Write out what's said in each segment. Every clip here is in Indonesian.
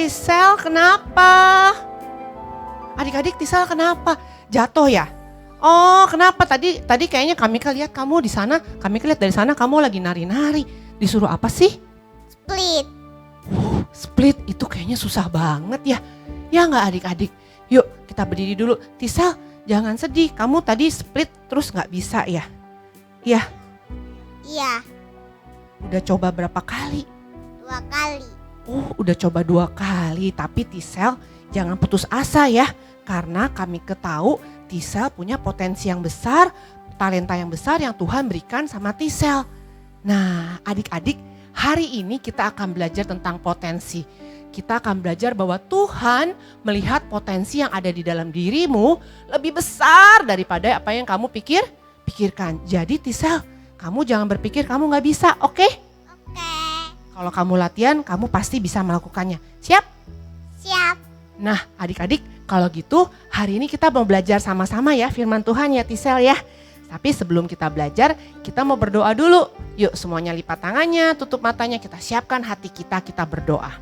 Tisel kenapa? Adik-adik Tisel kenapa? Jatuh ya? Oh kenapa tadi kayaknya kami lihat kamu di sana, kami lihat dari sana kamu lagi nari-nari. Disuruh apa sih? Split. Split itu kayaknya susah banget ya. Ya nggak adik-adik? Yuk kita berdiri dulu. Tisel jangan sedih, kamu tadi split terus nggak bisa ya? Iya. Iya, Udah coba berapa kali? 2 kali. Oh udah coba 2 kali, tapi Tisel jangan putus asa ya. Karena kami ketahu Tisel punya potensi yang besar, talenta yang besar yang Tuhan berikan sama Tisel. Nah adik-adik, hari ini kita akan belajar tentang potensi. Kita akan belajar bahwa Tuhan melihat potensi yang ada di dalam dirimu lebih besar daripada apa yang kamu pikirkan. Jadi Tisel, kamu jangan berpikir kamu gak bisa, oke? Oke. Kalau kamu latihan, kamu pasti bisa melakukannya. Siap? Siap. Nah adik-adik, kalau gitu hari ini kita mau belajar sama-sama ya firman Tuhan ya Tisel ya. Tapi sebelum kita belajar, kita mau berdoa dulu. Yuk semuanya lipat tangannya, tutup matanya, kita siapkan hati kita berdoa.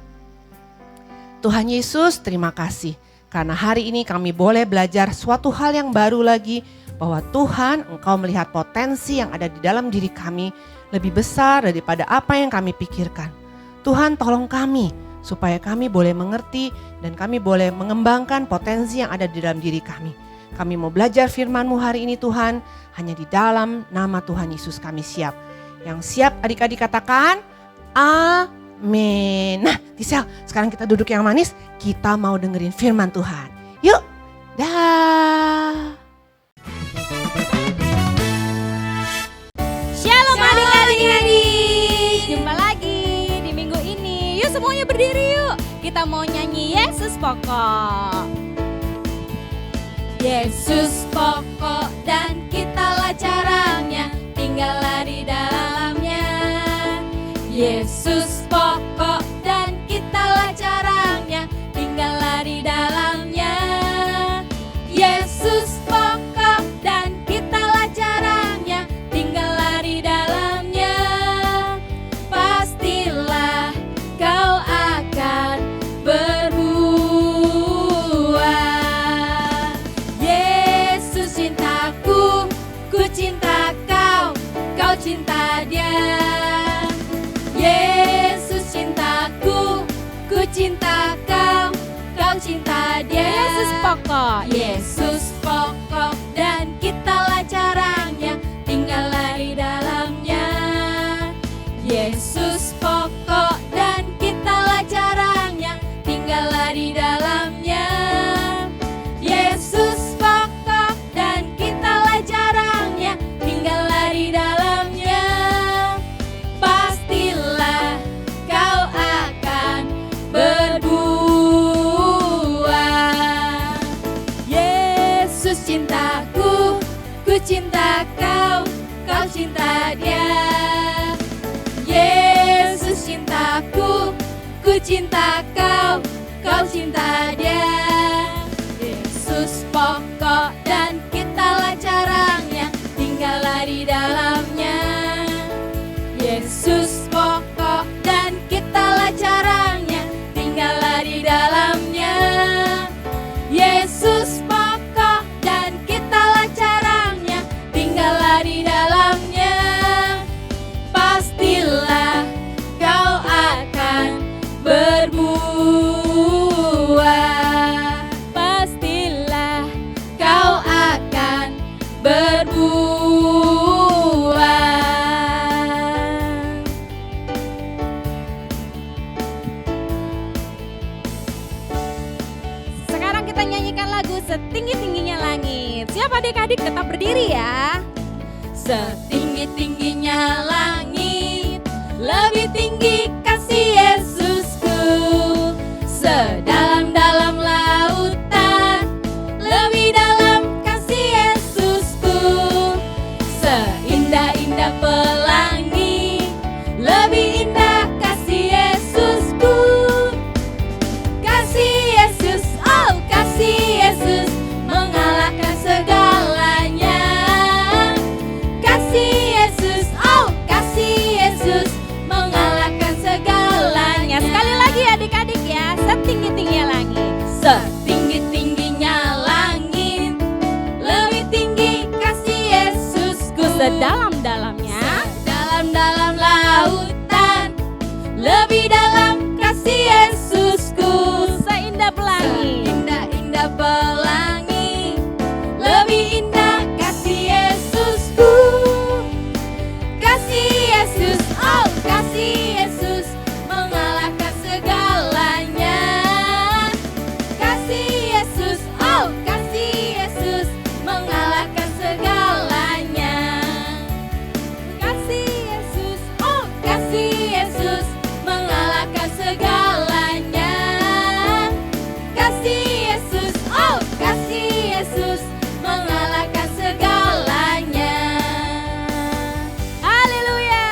Tuhan Yesus, terima kasih. Karena hari ini kami boleh belajar suatu hal yang baru lagi. Bahwa Tuhan, Engkau melihat potensi yang ada di dalam diri kami lebih besar daripada apa yang kami pikirkan. Tuhan tolong kami supaya kami boleh mengerti dan kami boleh mengembangkan potensi yang ada di dalam diri kami. Kami mau belajar firman-Mu hari ini Tuhan, hanya di dalam nama Tuhan Yesus kami siap. Yang siap adik-adik katakan, amin. Nah Tisel, sekarang kita duduk yang manis, kita mau dengerin firman Tuhan. Yuk, dah. Shalom adik-adik, jumpa lagi di minggu ini. Yuk semuanya berdiri yuk, kita mau nyanyi Yesus pokok. Yesus pokok dan kitalah caranya, tinggallah di dalamnya. Yesus pokok dan kitalah caranya, tinggallah di dalamnya. Yesus pokok dan kitalah caranya, tinggallah di dalamnya. Pastilah kau akan berbuah. Yesus cintaku, ku cinta kau, kau cinta dia. Yesus cintaku, ku cinta kau, kau cinta dia. Yesus pokok, Yesus pokok dan kitalah caranya, tinggallah di dalamnya. Yesus pokok dan kitalah caranya, tinggallah di dalamnya. Yesus pokok dan kitalah caranya, tinggallah di dalamnya. Pastilah kau akan berbuah. Yesus cintaku, ku cinta kau, kau cinta dia. Yesus cintaku, ku cinta kau, kau cinta dia. Yesus pokok dan kitalah caranya, tinggallah di dalamnya. Yesus pokok dan kitalah caranya, tinggallah di dalamnya. Yesus pokok dan kitalah caranya, tinggallah di dalamnya. Pastilah kau akan berbuah. Pastilah kau akan berbuah. Sekarang kita nyanyikan lagu Setinggi-tingginya Langit. Siap adik-adik tetap berdiri ya. Setinggi-tingginya langit, lebih tinggi kasih Yesusku. Sedalam-dalam lautan, lebih dalam kasih Yesusku. Seindah-indah pelangi, lebih indah kasih Yesusku. Kasih Yesus, oh kasih Yesus, mengalahkan segalanya. Kasih Yesus, oh kasih Yesus, mengalahkan segalanya. Sekali lagi adik-adik ya, setinggi sedalam-dalamnya, dalam-dalam lautan, lebih dalam kasih Yesusku, seindah pelangi, indah-indah pelangi, lebih indah kasih Yesusku. Kasih Yesus, oh kasih Yesus, mengalahkan segalanya. Kasih Yesus, oh kasih Yesus, mengalahkan segalanya. Kasih Yesus, oh kasih Yesus, mengalahkan segalanya. Kasih Yesus, oh kasih Yesus, mengalahkan segalanya. Haleluya.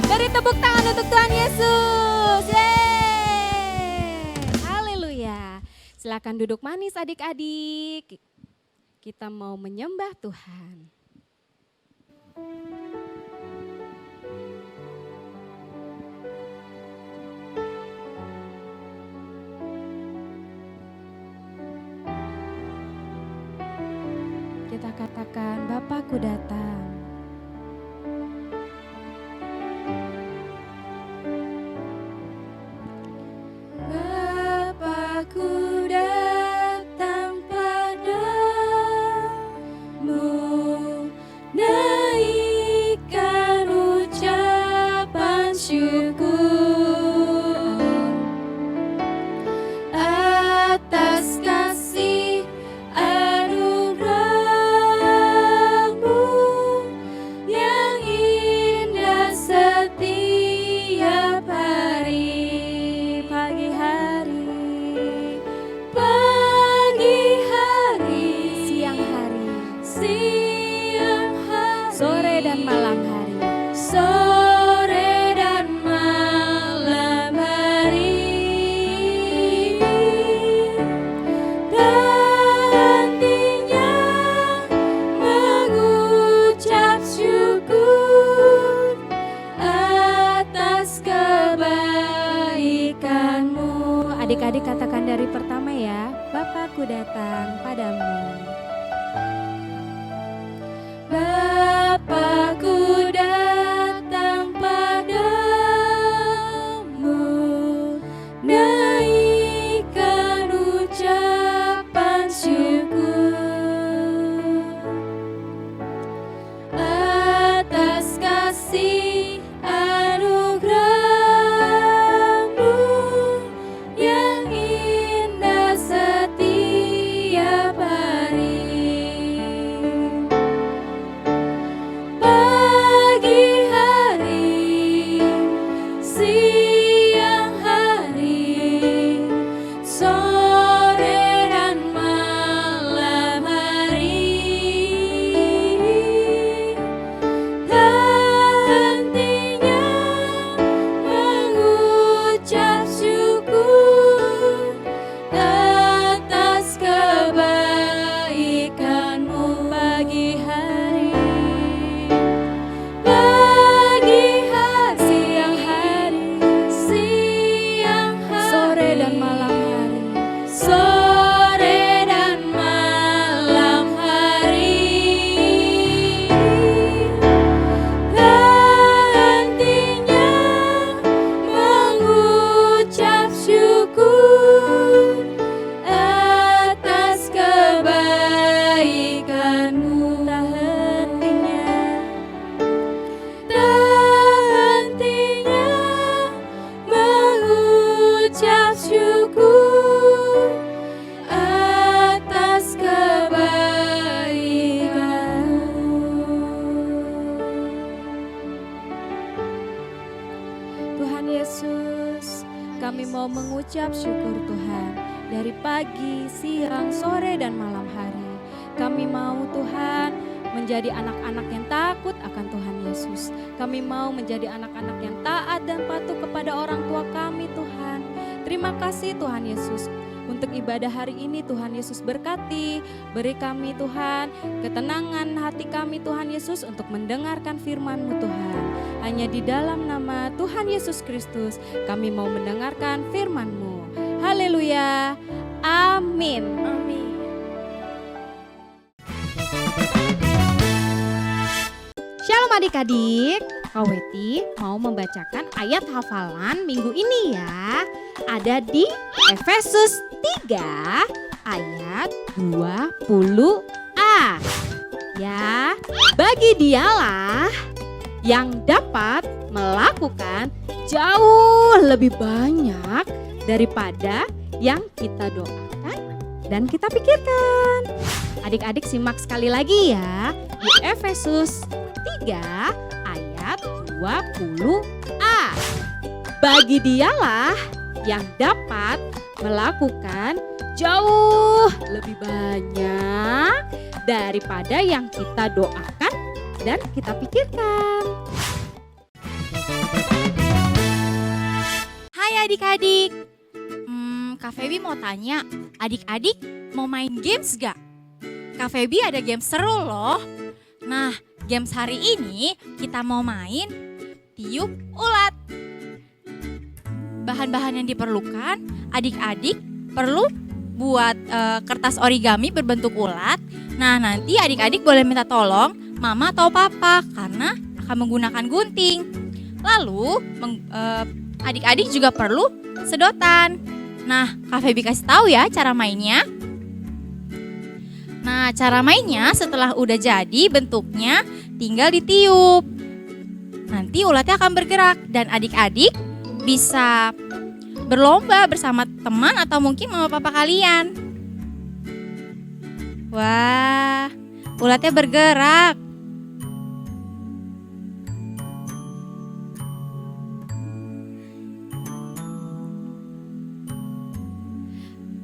Beri tepuk tangan untuk Tuhan Yesus. Yeay. Haleluya. Silakan duduk manis adik-adik. Kita mau menyembah Tuhan. Kita katakan, Bapakku datang. Bapakku datang padamu, naikkan ucapan syukur atas kasih anugerah-Mu yang indah setiap hari. Pagi hari, siang hari, sore dan malam hari, hentinya mengucap syukur atas kebaikan-Mu. Adik-adik katakan dari pertama ya, Bapakku datang padamu. Bapakku datang padamu, naikkan ucapan syukur atas kasih anugerah-Mu yang indah setiap hari. Pagi hari, siang hari, sore dan malam hari, hentinya mengucap syukur atas kebaikan-Mu. Pagi hari, siang hari, sore dan malam hari, hentinya mengucap syukur atas kebaikan-Mu. Tak hentinya mengucap syukur atas kebaikan-Mu. Tuhan Yesus, kami mau mengucap syukur Tuhan dari pagi, siang, sore dan malam hari. Kami mau Tuhan menjadi anak-anak yang takut akan Tuhan Yesus. Kami mau menjadi anak-anak yang taat dan patuh kepada orang tua kami Tuhan. Terima kasih Tuhan Yesus. Untuk ibadah hari ini Tuhan Yesus berkati. Beri kami Tuhan ketenangan hati kami Tuhan Yesus untuk mendengarkan firman-Mu Tuhan. Hanya di dalam nama Tuhan Yesus Kristus kami mau mendengarkan firman-Mu. Haleluya. Amin. Amin. adik-adik, Kak Weti mau membacakan ayat hafalan minggu ini ya. Ada di Efesus 3 ayat 20a. Ya, bagi dialah yang dapat melakukan jauh lebih banyak daripada yang kita doakan dan kita pikirkan. Adik-adik simak sekali lagi ya, di Efesus 3 ayat 20a. Bagi dialah yang dapat melakukan jauh lebih banyak daripada yang kita doakan dan kita pikirkan. Hai adik-adik, Kak Feby mau tanya, adik-adik mau main games gak? Kak Feby ada games seru loh. Nah, games hari ini kita mau main tiup ulat. Bahan-bahan yang diperlukan, adik-adik perlu buat kertas origami berbentuk ulat. Nah, nanti adik-adik boleh minta tolong mama atau papa karena akan menggunakan gunting. Lalu adik-adik juga perlu sedotan. Nah, Kak Feby kasih tahu ya cara mainnya. Nah, cara mainnya setelah udah jadi bentuknya tinggal ditiup. Nanti ulatnya akan bergerak dan adik-adik bisa berlomba bersama teman atau mungkin mama papa kalian. Wah, ulatnya bergerak.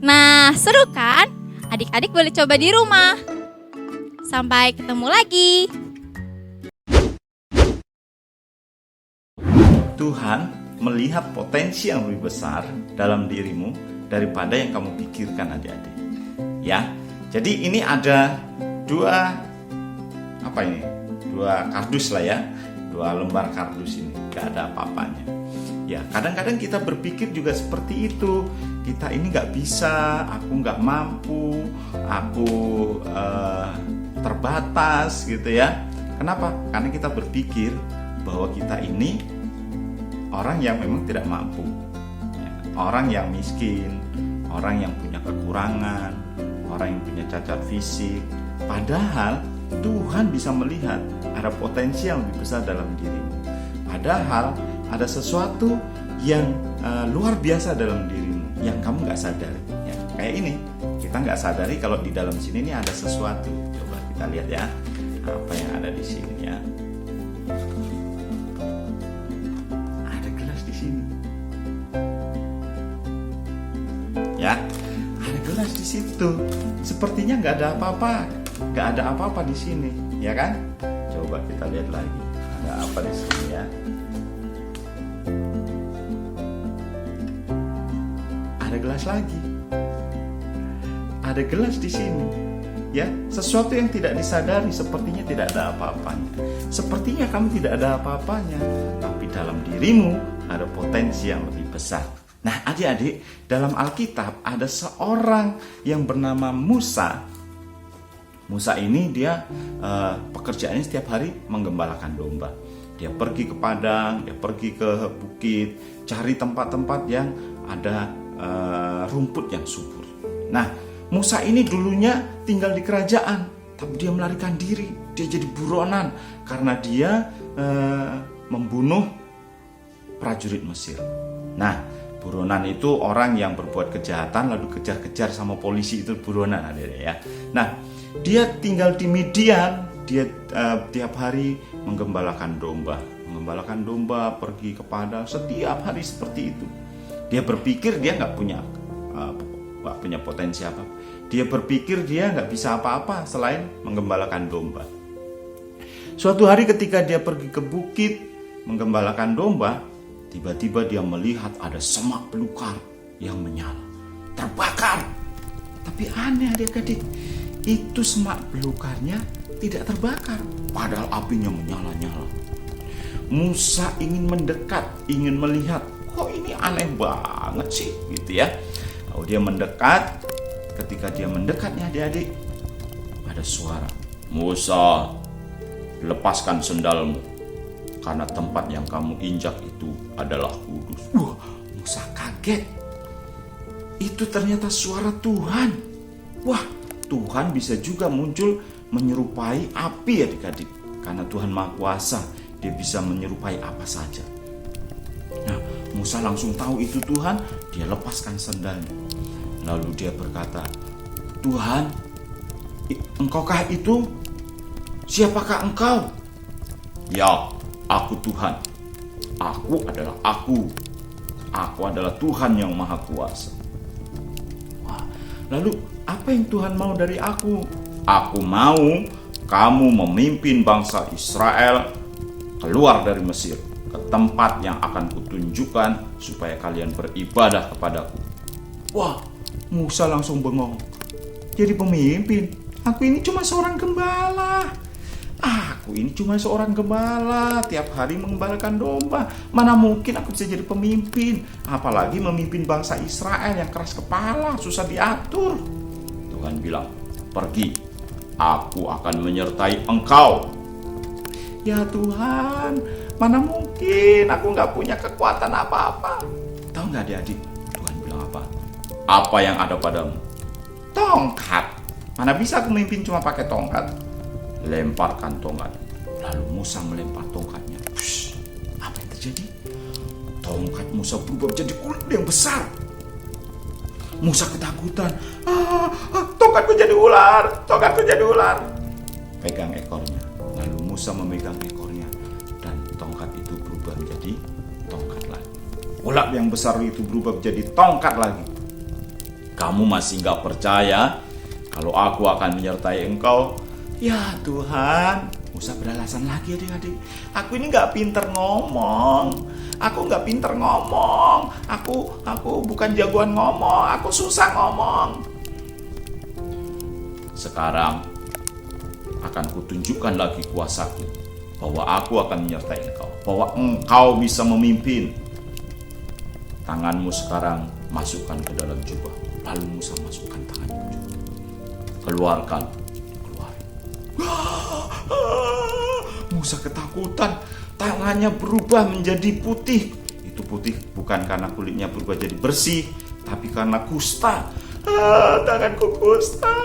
Nah, seru kan? Adik-adik boleh coba di rumah. Sampai ketemu lagi. Tuhan melihat potensi yang lebih besar dalam dirimu daripada yang kamu pikirkan, adik-adik. Ya, jadi ini ada dua kardus lah ya, 2 lembar kardus ini, gak ada apa-apanya. Ya, kadang-kadang kita berpikir juga seperti itu. Kita ini gak bisa, aku gak mampu, aku terbatas gitu ya. Kenapa? Karena kita berpikir bahwa kita ini orang yang memang tidak mampu, orang yang miskin, orang yang punya kekurangan, orang yang punya cacat fisik. Padahal Tuhan bisa melihat ada potensi yang lebih besar dalam dirimu. Padahal ada sesuatu yang luar biasa dalam dirimu yang kamu gak sadari. Ya, kayak ini, kita gak sadari kalau di dalam sini ini ada sesuatu. Coba kita lihat ya, apa yang ada di sini ya. Ya, ada gelas di situ. Sepertinya nggak ada apa-apa di sini, ya kan? Coba kita lihat lagi, ada apa di sini ya? Ada gelas lagi. Ada gelas di sini. Ya, sesuatu yang tidak disadari, sepertinya tidak ada apa-apanya. Sepertinya kamu tidak ada apa-apanya, tapi dalam dirimu ada potensi yang lebih besar. Nah, adik-adik, dalam Alkitab ada seorang yang bernama Musa. Musa ini dia pekerjaannya setiap hari menggembalakan domba. Dia pergi ke padang, dia pergi ke bukit, cari tempat-tempat yang ada rumput yang subur. Nah, Musa ini dulunya tinggal di kerajaan, tapi dia melarikan diri. Dia jadi buronan karena dia membunuh prajurit Mesir. Nah, buronan itu orang yang berbuat kejahatan lalu kejar-kejar sama polisi, itu buronan, adik-adik ya. Nah, dia tinggal di Midian, dia tiap hari menggembalakan domba, pergi ke padang setiap hari seperti itu. Dia berpikir dia nggak punya potensi apa. Dia berpikir dia nggak bisa apa-apa selain menggembalakan domba. Suatu hari ketika dia pergi ke bukit menggembalakan domba, tiba-tiba dia melihat ada semak belukar yang menyala, terbakar. Tapi aneh adik-adik, itu semak belukarnya tidak terbakar, padahal apinya menyala-nyala. Musa ingin mendekat, ingin melihat, kok ini aneh banget sih gitu ya. Lalu dia mendekat. Ketika dia mendekat nih adik-adik, ada suara, Musa, lepaskan sendalmu, karena tempat yang kamu injak itu adalah kudus. Wah, Musa kaget. Itu ternyata suara Tuhan. Wah, Tuhan bisa juga muncul menyerupai api adik-adik. Karena Tuhan Maha Kuasa, dia bisa menyerupai apa saja. Nah, Musa langsung tahu itu Tuhan, dia lepaskan sendalnya. Lalu dia berkata, Tuhan, engkaukah itu? Siapakah engkau? Ya, aku Tuhan. Aku adalah aku. Aku adalah Tuhan yang Maha Kuasa. Wah, lalu apa yang Tuhan mau dari aku? Aku mau kamu memimpin bangsa Israel keluar dari Mesir ke tempat yang akan kutunjukkan supaya kalian beribadah kepadaku. Wah, Musa langsung bengong. Jadi pemimpin? Aku ini cuma seorang gembala. Aku ini cuma seorang gembala, tiap hari mengembalakan domba. Mana mungkin aku bisa jadi pemimpin? Apalagi memimpin bangsa Israel yang keras kepala, susah diatur. Tuhan bilang, pergi, aku akan menyertai engkau. Ya Tuhan, mana mungkin, aku gak punya kekuatan apa-apa. Tahu gak adik-adik, Tuhan bilang apa? Apa yang ada padamu? Tongkat. Mana bisa aku memimpin cuma pakai tongkat? Lemparkan tongkat. Lalu Musa melempar tongkatnya. Apa yang terjadi? Tongkat Musa berubah menjadi ular yang besar. Musa ketakutan. Tongkatku jadi ular. Tongkatku jadi ular. Pegang ekornya. Lalu Musa memegang ekornya. Dan tongkat itu berubah menjadi tongkat lagi. Ular yang besar itu berubah menjadi tongkat lagi. Kamu masih gak percaya kalau aku akan menyertai engkau? Ya Tuhan, Musa beralasan lagi adik-adik. Aku ini gak pinter ngomong. Aku gak pinter ngomong. Aku bukan jagoan ngomong. Aku susah ngomong. Sekarang akan kutunjukkan lagi kuasaku, bahwa aku akan menyertai engkau, bahwa engkau bisa memimpin. Tanganmu sekarang masukkan ke dalam jubah. Lalu Musa masukkan tangannya ke jubah. Keluarkan. Musa ketakutan, tangannya berubah menjadi putih. Itu putih bukan karena kulitnya berubah jadi bersih, tapi karena kusta. Tanganku kusta.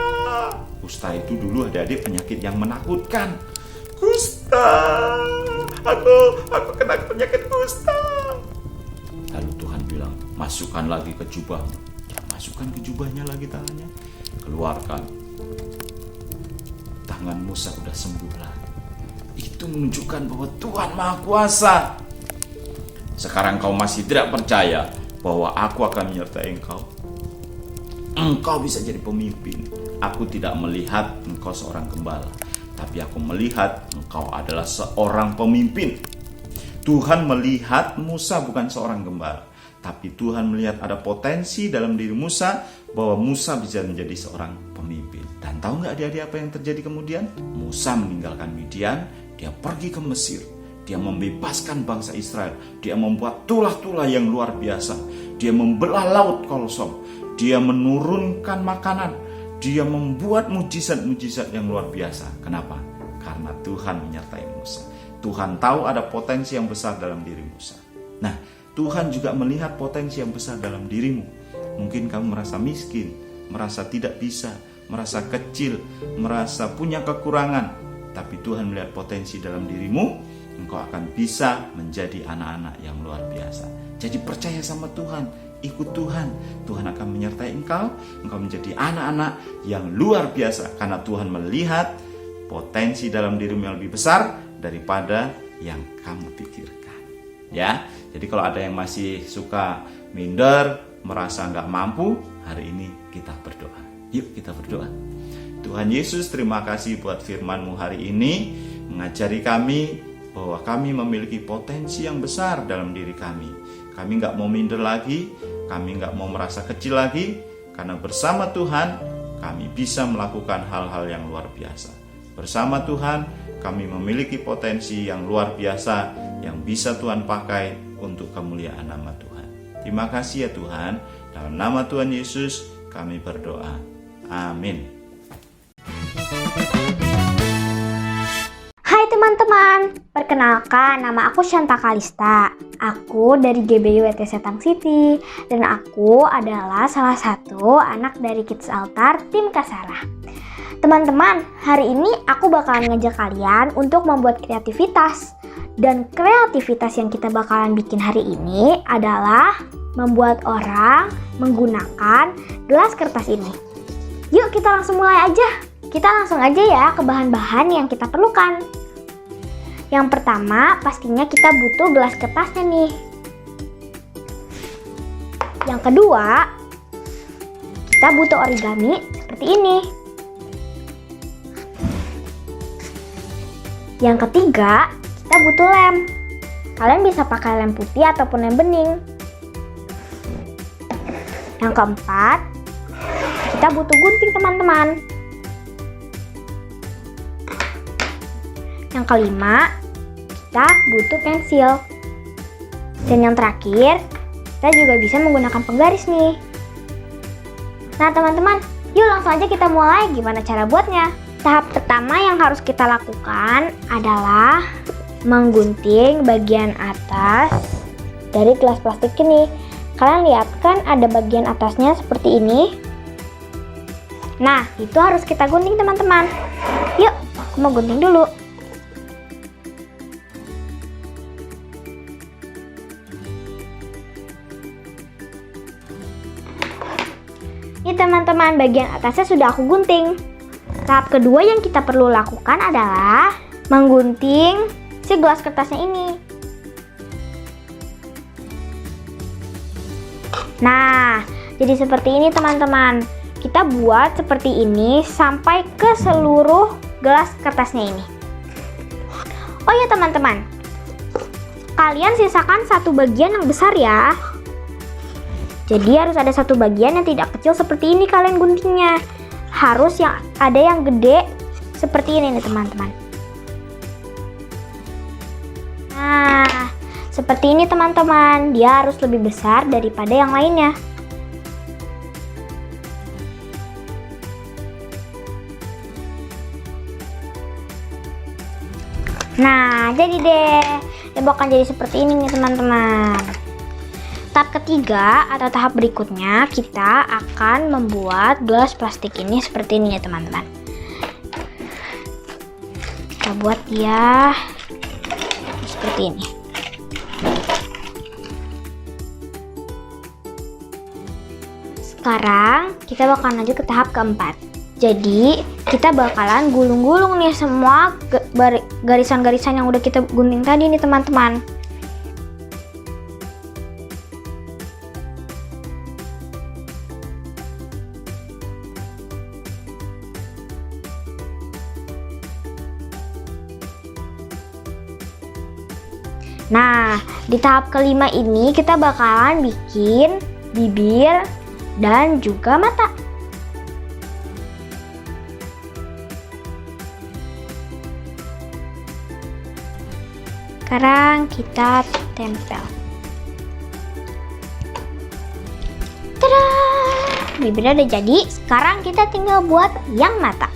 Kusta itu dulu adik-adik penyakit yang menakutkan. Kusta. Aku kena penyakit kusta. Lalu Tuhan bilang, masukkan lagi ke jubahmu. Masukkan ke jubahnya lagi tangannya. Keluarkan. Tangan Musa udah sembuh lagi. Itu menunjukkan bahwa Tuhan Maha Kuasa. Sekarang kau masih tidak percaya bahwa aku akan menyertai engkau? Engkau bisa jadi pemimpin. Aku tidak melihat engkau seorang gembala, tapi aku melihat engkau adalah seorang pemimpin. Tuhan melihat Musa bukan seorang gembala, tapi Tuhan melihat ada potensi dalam diri Musa bahwa Musa bisa menjadi seorang pemimpin. Dan tahu nggak adik-adik apa yang terjadi kemudian? Musa meninggalkan Midian, dia pergi ke Mesir. Dia membebaskan bangsa Israel. Dia membuat tulah-tulah yang luar biasa. Dia membelah laut Kolsom. Dia menurunkan makanan. Dia membuat mujizat-mujizat yang luar biasa. Kenapa? Karena Tuhan menyertai Musa. Tuhan tahu ada potensi yang besar dalam diri Musa. Nah, Tuhan juga melihat potensi yang besar dalam dirimu. Mungkin kamu merasa miskin, merasa tidak bisa, merasa kecil, merasa punya kekurangan. Tapi Tuhan melihat potensi dalam dirimu. Engkau akan bisa menjadi anak-anak yang luar biasa. Jadi percaya sama Tuhan, ikut Tuhan. Tuhan akan menyertai engkau. Engkau menjadi anak-anak yang luar biasa. Karena Tuhan melihat potensi dalam dirimu yang lebih besar daripada yang kamu pikirkan. Ya, jadi kalau ada yang masih suka minder, merasa nggak mampu, hari ini kita berdoa. Yuk kita berdoa. Tuhan Yesus, terima kasih buat firman-Mu hari ini, mengajari kami bahwa kami memiliki potensi yang besar dalam diri kami. Kami nggak mau minder lagi, kami nggak mau merasa kecil lagi, karena bersama Tuhan kami bisa melakukan hal-hal yang luar biasa. Bersama Tuhan kami memiliki potensi yang luar biasa yang bisa Tuhan pakai untuk kemuliaan nama Tuhan. Terima kasih ya Tuhan, dalam nama Tuhan Yesus kami berdoa. Amin. Hai teman perkenalkan nama aku Shanta Kalista. Aku dari GBI WTC Tang City dan aku adalah salah satu anak dari Kids Altar tim Kasara. Teman-teman, hari ini aku bakalan ngajak kalian untuk membuat kreativitas. Dan kreativitas yang kita bakalan bikin hari ini adalah membuat orang menggunakan gelas kertas ini. Yuk kita langsung mulai aja. Kita langsung aja ya ke bahan-bahan yang kita perlukan. Yang pertama, pastinya kita butuh gelas kertasnya nih. Yang kedua, kita butuh origami seperti ini. Yang ketiga, kita butuh lem. Kalian bisa pakai lem putih ataupun lem bening. Yang keempat, kita butuh gunting teman-teman. Yang kelima, kita butuh pensil. Dan yang terakhir, kita juga bisa menggunakan penggaris nih. Nah teman-teman, yuk langsung aja kita mulai gimana cara buatnya. Tahap pertama yang harus kita lakukan adalah menggunting bagian atas dari gelas plastik ini. Kalian lihat kan ada bagian atasnya seperti ini. Nah, itu harus kita gunting teman-teman. Yuk, aku mau gunting dulu. Ini teman-teman, bagian atasnya sudah aku gunting. Tahap kedua yang kita perlu lakukan adalah menggunting si gelas kertasnya ini. Nah, jadi seperti ini teman-teman. Kita buat seperti ini sampai ke seluruh gelas kertasnya ini. Oh ya teman-teman, kalian sisakan satu bagian yang besar ya. Jadi harus ada satu bagian yang tidak kecil seperti ini kalian guntingnya. Harus yang ada yang gede seperti ini nih teman-teman. Nah, seperti ini teman-teman. Dia harus lebih besar daripada yang lainnya. Nah, jadi deh. Dia bakal jadi seperti ini nih teman-teman. Tahap ketiga atau tahap berikutnya, kita akan membuat gelas plastik ini seperti ini ya teman-teman. Kita buat dia seperti ini. Sekarang kita bakalan lanjut ke tahap keempat. Jadi kita bakalan gulung-gulung nih semua garisan-garisan yang udah kita gunting tadi nih teman-teman. Nah, di tahap kelima ini kita bakalan bikin bibir dan juga mata. Sekarang kita tempel. Tada! Bibirnya udah jadi, sekarang kita tinggal buat yang mata.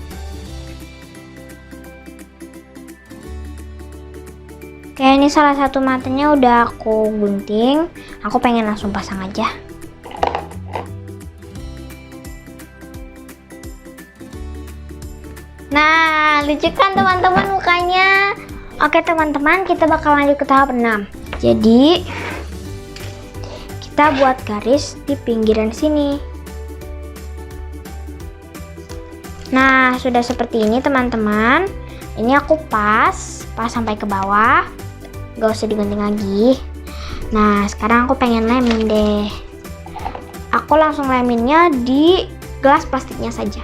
Kayak ini salah satu matanya udah aku gunting. Aku pengen langsung pasang aja. Nah, lucu kan teman-teman mukanya? Oke teman-teman, kita bakal lanjut ke tahap 6. Jadi, kita buat garis di pinggiran sini. Nah, sudah seperti ini teman-teman. Ini aku pas sampai ke bawah. Gak usah digunting lagi. Nah, sekarang aku pengen lemin deh. Aku langsung leminnya di gelas plastiknya saja.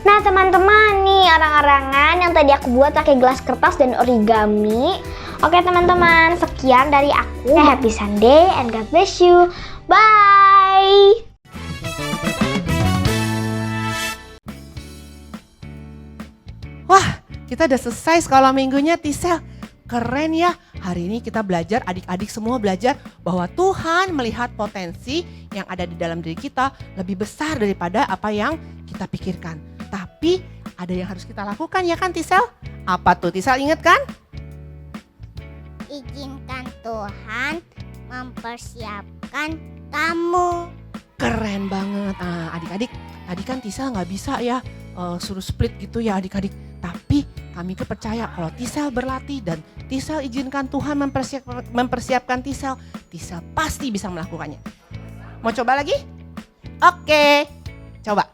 Nah teman-teman, nih orang-orangan yang tadi aku buat pakai gelas kertas dan origami. Oke teman-teman, sekian dari aku. Happy Sunday and God bless you. Bye. Wah, kita udah selesai sekolah minggunya Tisel. keren ya. Hari ini kita belajar, adik-adik semua belajar bahwa Tuhan melihat potensi yang ada di dalam diri kita lebih besar daripada apa yang kita pikirkan. Tapi ada yang harus kita lakukan ya kan Tisel? Apa tuh Tisel, inget kan? Izinkan Tuhan mempersiapkan kamu. Keren banget. Nah, adik-adik, tadi kan Tisel nggak bisa ya suruh split gitu ya adik-adik. Tapi kami percaya kalau Tisel berlatih dan Tisel izinkan Tuhan mempersiapkan Tisel, Tisel pasti bisa melakukannya. Mau coba lagi? Oke, coba.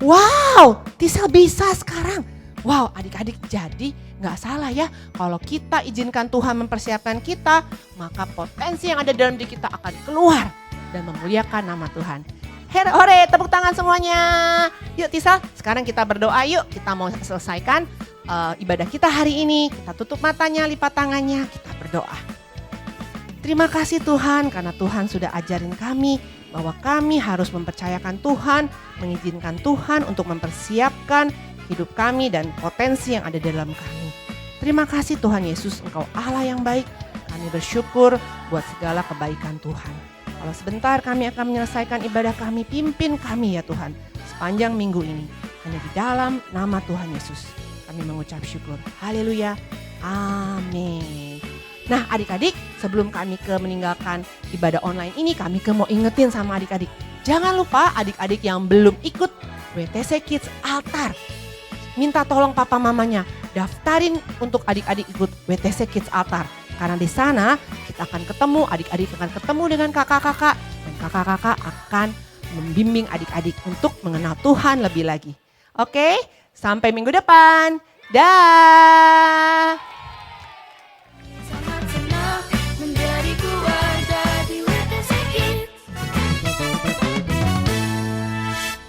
Wow, Tisel bisa sekarang. Wow, adik-adik, jadi nggak salah ya kalau kita izinkan Tuhan mempersiapkan kita, maka potensi yang ada dalam diri kita akan keluar dan memuliakan nama Tuhan. Hore, tepuk tangan semuanya. Yuk Tisel, sekarang kita berdoa yuk. Kita mau selesaikan ibadah kita hari ini. Kita tutup matanya, lipat tangannya, kita berdoa. Terima kasih Tuhan karena Tuhan sudah ajarin kami bahwa kami harus mempercayakan Tuhan, mengizinkan Tuhan untuk mempersiapkan hidup kami dan potensi yang ada dalam kami. Terima kasih Tuhan Yesus, Engkau Allah yang baik. Kami bersyukur buat segala kebaikan Tuhan. Kalau sebentar kami akan menyelesaikan ibadah kami, pimpin kami ya Tuhan sepanjang minggu ini. Hanya di dalam nama Tuhan Yesus kami mengucap syukur. Haleluya. Amin. Nah adik-adik, sebelum kami meninggalkan ibadah online ini, kami mau ingetin sama adik-adik. Jangan lupa adik-adik yang belum ikut WTC Kids Altar. Minta tolong papa mamanya daftarin untuk adik-adik ikut WTC Kids Altar. Karena di sana kita akan ketemu, adik-adik akan ketemu dengan kakak-kakak. Dan kakak-kakak akan membimbing adik-adik untuk mengenal Tuhan lebih lagi. Oke, sampai minggu depan. Dah.